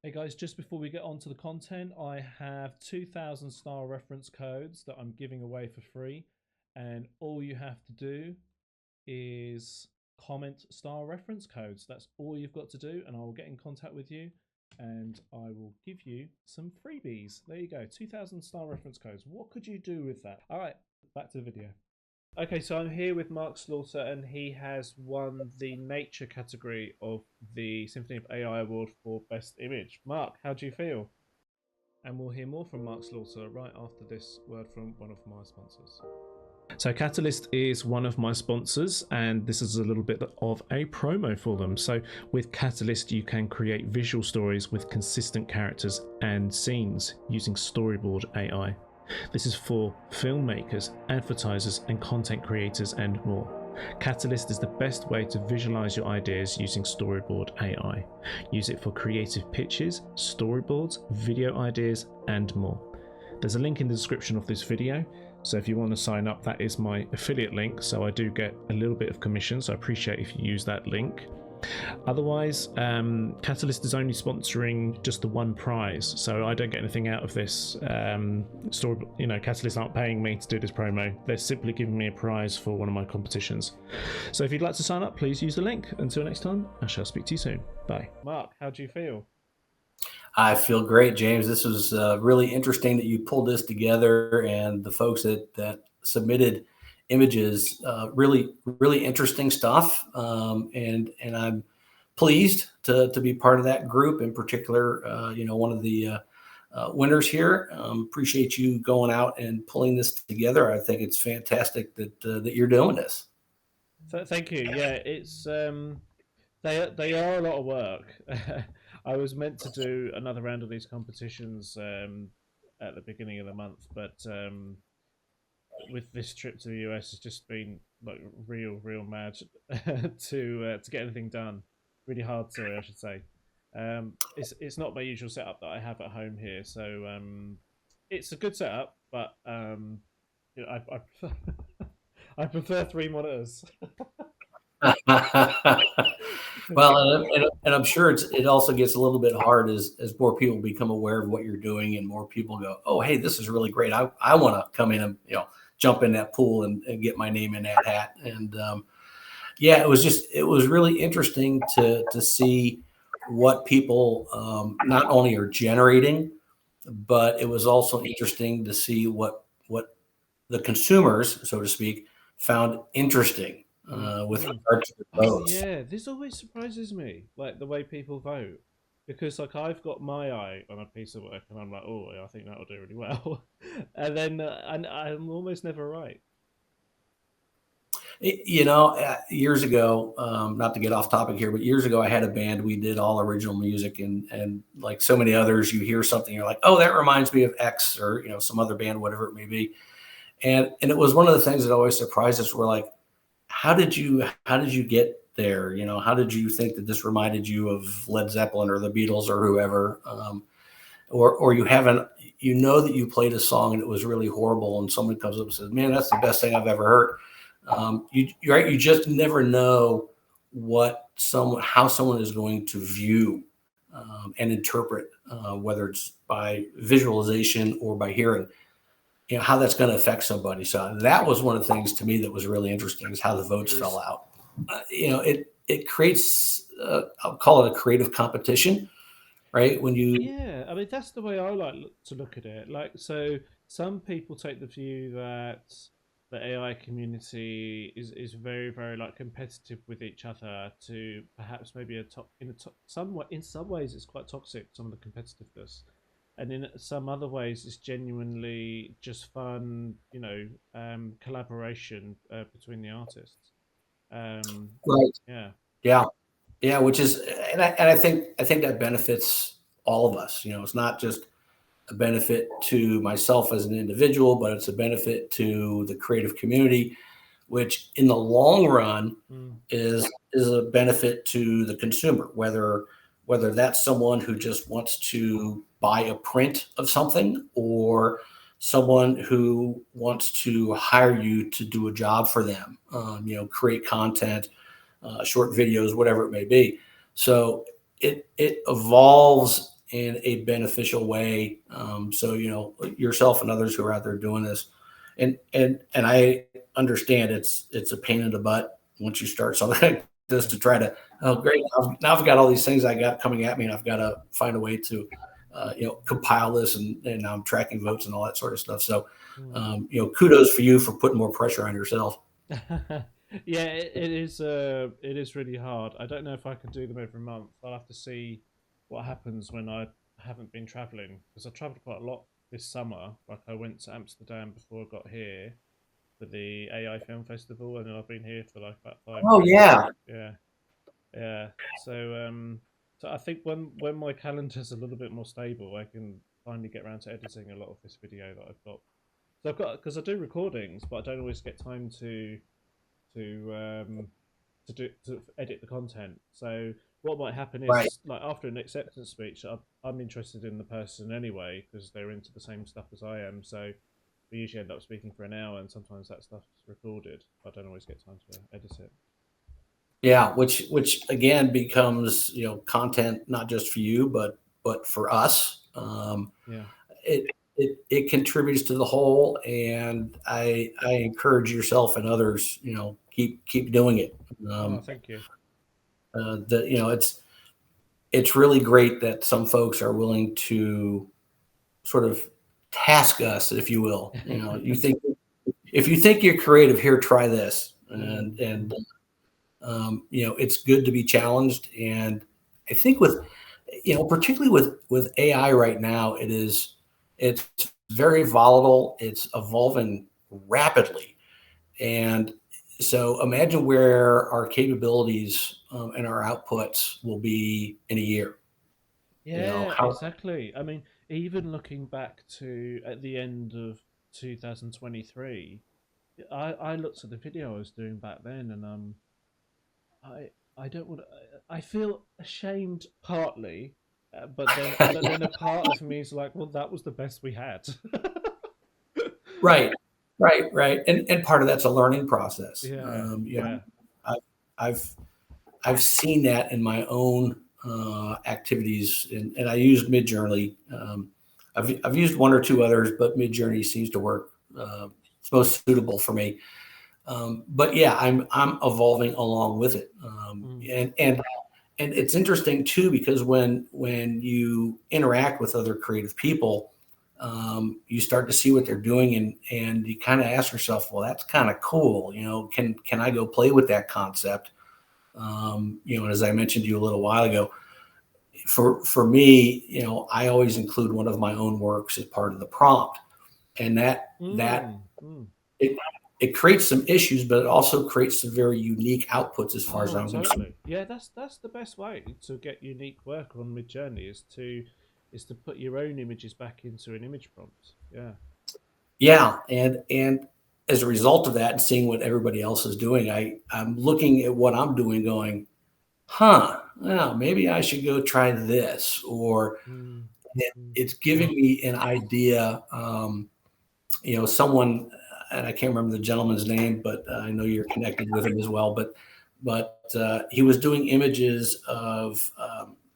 Hey guys, just before we get on to the content, I have 2000 style reference codes that I'm giving away for free. And all you have to do is comment style reference codes. That's all you've got to do. And I will get in contact with you and I will give you some freebies. There you go, 2000 style reference codes. What could you do with that? All right, back to the video. Okay, so I'm here with Mark Slaughter, and he has won the nature category of the Symphony of AI Award for Best Image. Mark, how do you feel? And we'll hear more from Mark Slaughter right after this word from one of my sponsors. So Catalyst is one of my sponsors, and this is a little bit of a promo for them. So with Catalyst, you can create visual stories with consistent characters and scenes using storyboard AI. This is for filmmakers, advertisers, and content creators and more. Catalyst is the best way to visualize your ideas using storyboard AI. Use it for creative pitches, storyboards, video ideas, and more. There's a link in the description of this video, so if you want to sign up, that is my affiliate link, so I do get a little bit of commission, so I appreciate if you use that link. Otherwise, Catalyst is only sponsoring just the one prize, so I don't get anything out of this story. You know, Catalyst aren't paying me to do this promo. They're simply giving me a prize for one of my competitions. So if you'd like to sign up, please use the link. Until next time, I shall speak to you soon. Bye. Mark, how do you feel? I feel great, James. This was really interesting that you pulled this together, and the folks that submitted images, really interesting stuff. And I'm pleased to be part of that group in particular. One of the winners here. Appreciate you going out and pulling this together. I think it's fantastic that you're doing this. Thank you. Yeah, it's they are a lot of work. I was meant to do another round of these competitions at the beginning of the month, but with this trip to the US, it's just been like real mad to get anything done. Really hard, sorry, I should say. It's not my usual setup that I have at home here, so it's a good setup, but I prefer I prefer three monitors. Well, and I'm sure it also gets a little bit hard as more people become aware of what you're doing, and more people go, oh, hey, this is really great. I want to come in and jump in that pool and get my name in that hat. And yeah, it was really interesting to see what people not only are generating, but it was also interesting to see what the consumers, so to speak, found interesting with regard to the votes. Yeah, this always surprises me, like the way people vote, because like I've got my eye on a piece of work and I'm like, oh, I think that'll do really well, and then and I'm almost never right. Years ago, not to get off topic here, but years ago I had a band. We did all original music, and like so many others, you hear something, you're like, oh, that reminds me of X, or some other band, whatever it may be. And it was one of the things that always surprised us. We're like, how did you get there? How did you think that this reminded you of Led Zeppelin or the Beatles or whoever? Or you haven't, that you played a song and it was really horrible, and someone comes up and says, man, that's the best thing I've ever heard. You're right. You just never know how someone is going to view and interpret, whether it's by visualization or by hearing, how that's going to affect somebody. So that was one of the things to me that was really interesting, is how the votes fell out. It creates, I'll call it a creative competition, right? Yeah, I mean that's the way I like to look at it. Like, so some people take the view that the AI community is very like competitive with each other, to perhaps maybe in some ways it's quite toxic, some of the competitiveness, and in some other ways it's genuinely just fun, collaboration between the artists. Right. Yeah. Yeah. Which is, and I think that benefits all of us. It's not just a benefit to myself as an individual, but it's a benefit to the creative community, which in the long run is a benefit to the consumer, whether that's someone who just wants to buy a print of something, or someone who wants to hire you to do a job for them, create content, short videos, whatever it may be. So it evolves in a beneficial way. So yourself and others who are out there doing this, and I understand it's a pain in the butt once you start something like this to try to, oh great, now I've got all these things I got coming at me, and I've got to find a way to compile this, and now I'm tracking votes and all that sort of stuff. So kudos for you for putting more pressure on yourself. Yeah, it is really hard. I don't know if I can do them every month. I'll have to see what happens when I haven't been traveling, because I traveled quite a lot this summer. Like I went to Amsterdam before I got here for the AI Film Festival, and then I've been here for like about 5 days. Yeah. Yeah, yeah. So I think when my calendar's a little bit more stable, I can finally get around to editing a lot of this video that I've got. So I've got, because I do recordings, but I don't always get time to um, to edit the content. So what might happen Right. is, like after an acceptance speech, I'm interested in the person anyway because they're into the same stuff as I am. So we usually end up speaking for an hour, and sometimes that stuff's recorded. I don't always get time to edit it. Yeah, which again becomes content not just for you, but for us. Yeah. It contributes to the whole, and I encourage yourself and others, keep doing it. Oh, thank you. It's really great that some folks are willing to sort of task us, if you will. You think, if you think you're creative, here, try this, and it's good to be challenged. And I think particularly with AI right now, it's very volatile. It's evolving rapidly. And so imagine where our capabilities and our outputs will be in a year. Yeah, How exactly. I mean, even looking back to at the end of 2023, I looked at the video I was doing back then, and I I don't want to. I feel ashamed partly, but then a part of me is like, well, that was the best we had. right, right. And part of that's a learning process. Yeah, yeah. I, I've I've seen that in my own activities, and I used midjourney. I've used one or two others, but midjourney seems to work. It's most suitable for me. But yeah, I'm evolving along with it, Mm. and it's interesting too, because when you interact with other creative people, you start to see what they're doing, and you kind of ask yourself, well, that's kind of cool. Can I go play with that concept? And as I mentioned to you a little while ago, for me, I always include one of my own works as part of the prompt, and that it it creates some issues, but it also creates some very unique outputs as far as Oh, I'm concerned. totally. Yeah, that's the best way to get unique work on Midjourney is to put your own images back into an image prompt. Yeah. Yeah, and as a result of that, and seeing what everybody else is doing, I'm looking at what I'm doing, going, huh, well, maybe I should go try this, or Mm. Mm. it's giving me an idea. Someone, and I can't remember the gentleman's name, but I know you're connected with him as well. But he was doing images of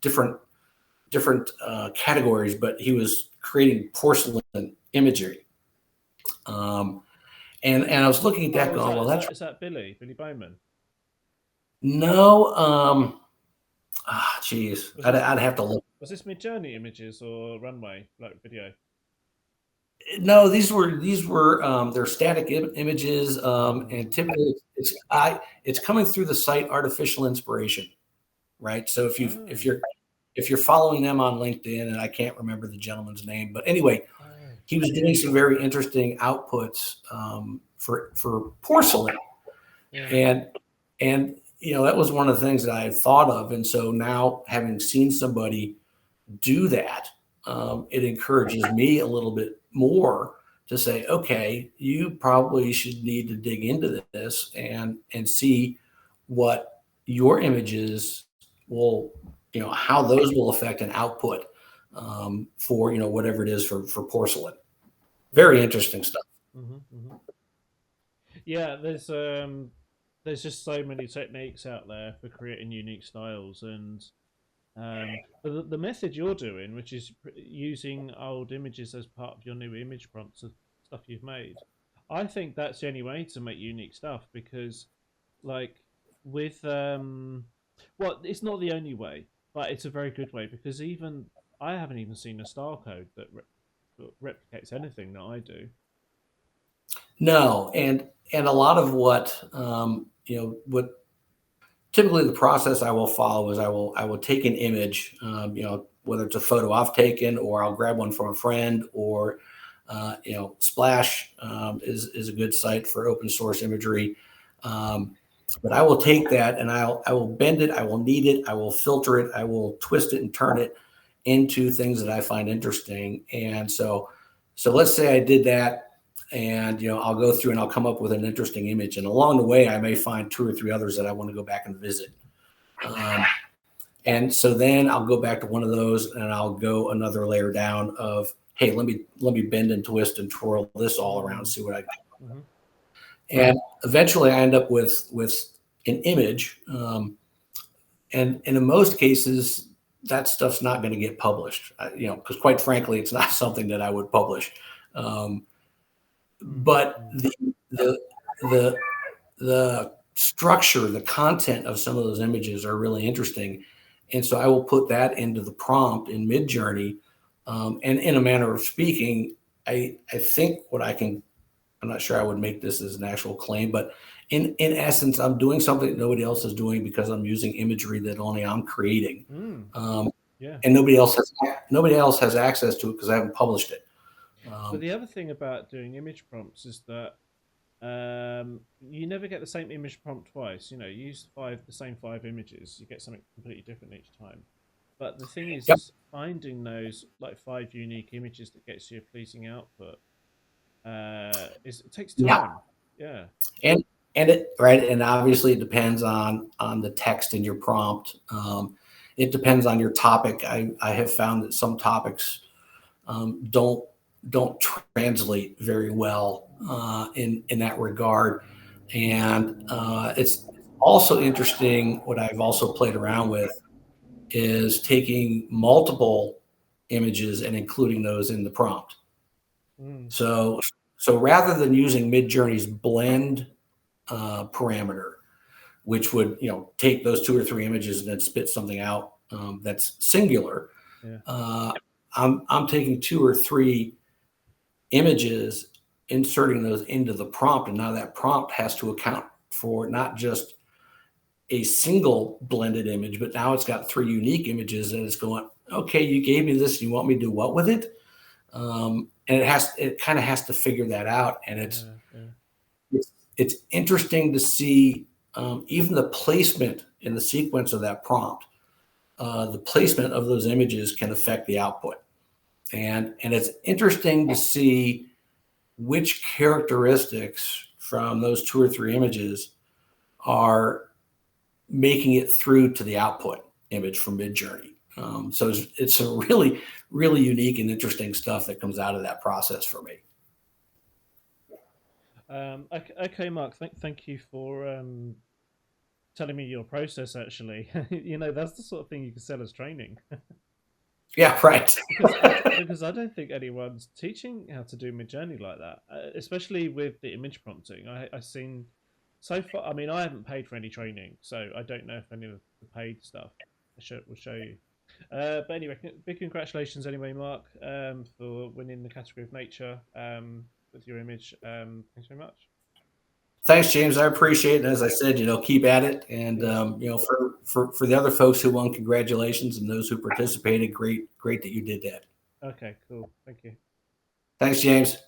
different categories, but he was creating porcelain imagery. And I was looking at that, Oh, going, well, that's is that Billy Bowman? no, geez, Was this I'd have to look. was this Midjourney images or Runway like video? No, these were they're static images, and Oh. typically it's coming through the site Artificial Inspiration, right? So Oh. if you're following them on LinkedIn, and I can't remember the gentleman's name, but anyway, Oh. he was doing some very interesting outputs for porcelain, Yeah. and that was one of the things that I had thought of, and so now having seen somebody do that, it encourages me a little bit more to say, okay, you probably should need to dig into this and see what your images will, how those will affect an output for whatever it is for porcelain. Very Mm. interesting stuff. Mm-hmm. Yeah, there's just so many techniques out there for creating unique styles, and But the method you're doing, which is using old images as part of your new image prompts of stuff you've made, I think that's the only way to make unique stuff because, like, with well, it's not the only way, but it's a very good way because even I haven't even seen a style code that replicates anything that I do. No, and a lot of what what typically the process I will follow is I will take an image, whether it's a photo I've taken or I'll grab one from a friend or Splash is a good site for open source imagery. But I will take that and I will bend it, I will knead it, I will filter it, I will twist it and turn it into things that I find interesting. And so let's say I did that, and I'll go through and I'll come up with an interesting image, and along the way I may find two or three others that I want to go back and visit. And so then I'll go back to one of those and I'll go another layer down of, hey, let me bend and twist and twirl this all around and see what I get. Mm-hmm. And eventually I end up with an image. And in most cases, that stuff's not going to get published, because quite frankly, it's not something that I would publish. But the structure, the content of some of those images are really interesting. And so I will put that into the prompt in Midjourney. And in a manner of speaking, I think I'm not sure I would make this as an actual claim, but in essence, I'm doing something that nobody else is doing because I'm using imagery that only I'm creating. Yeah. And nobody else has access to it because I haven't published it. But the other thing about doing image prompts is that you never get the same image prompt twice. You use the same 5 images, you get something completely different each time. But the thing is, Yep. is finding those like 5 unique images that gets you a pleasing output. It takes time. Yeah. And it right, and obviously it depends on the text in your prompt. It depends on your topic. I have found that some topics don't translate very well in that regard. And it's also interesting. What I've also played around with is taking multiple images and including those in the prompt. So rather than using Midjourney's blend parameter, which would take those 2 or 3 images and then spit something out that's singular. Yeah. I'm taking 2 or 3 images, inserting those into the prompt, and now that prompt has to account for not just a single blended image, but now it's got 3 unique images, and it's going, okay, you gave me this, you want me to do what with it? And it kind of has to figure that out, and it's interesting to see even the placement in the sequence of that prompt. The placement of those images can affect the output, and it's interesting to see which characteristics from those 2 or 3 images are making it through to the output image from Midjourney. So it's a really, really unique and interesting stuff that comes out of that process for me. Okay, Mark. Thank you for telling me your process. Actually, that's the sort of thing you can sell as training. Yeah, right. because I don't think anyone's teaching how to do Midjourney like that, especially with the image prompting. I've seen so far. I mean, I haven't paid for any training, so I don't know if any of the paid stuff will show you. But anyway, big congratulations anyway, Mark, for winning the category of nature with your image. Thanks very much. Thanks, James. I appreciate it. And as I said, keep at it. And for the other folks who won, congratulations, and those who participated, great that you did that. Okay, cool. Thank you. Thanks, James.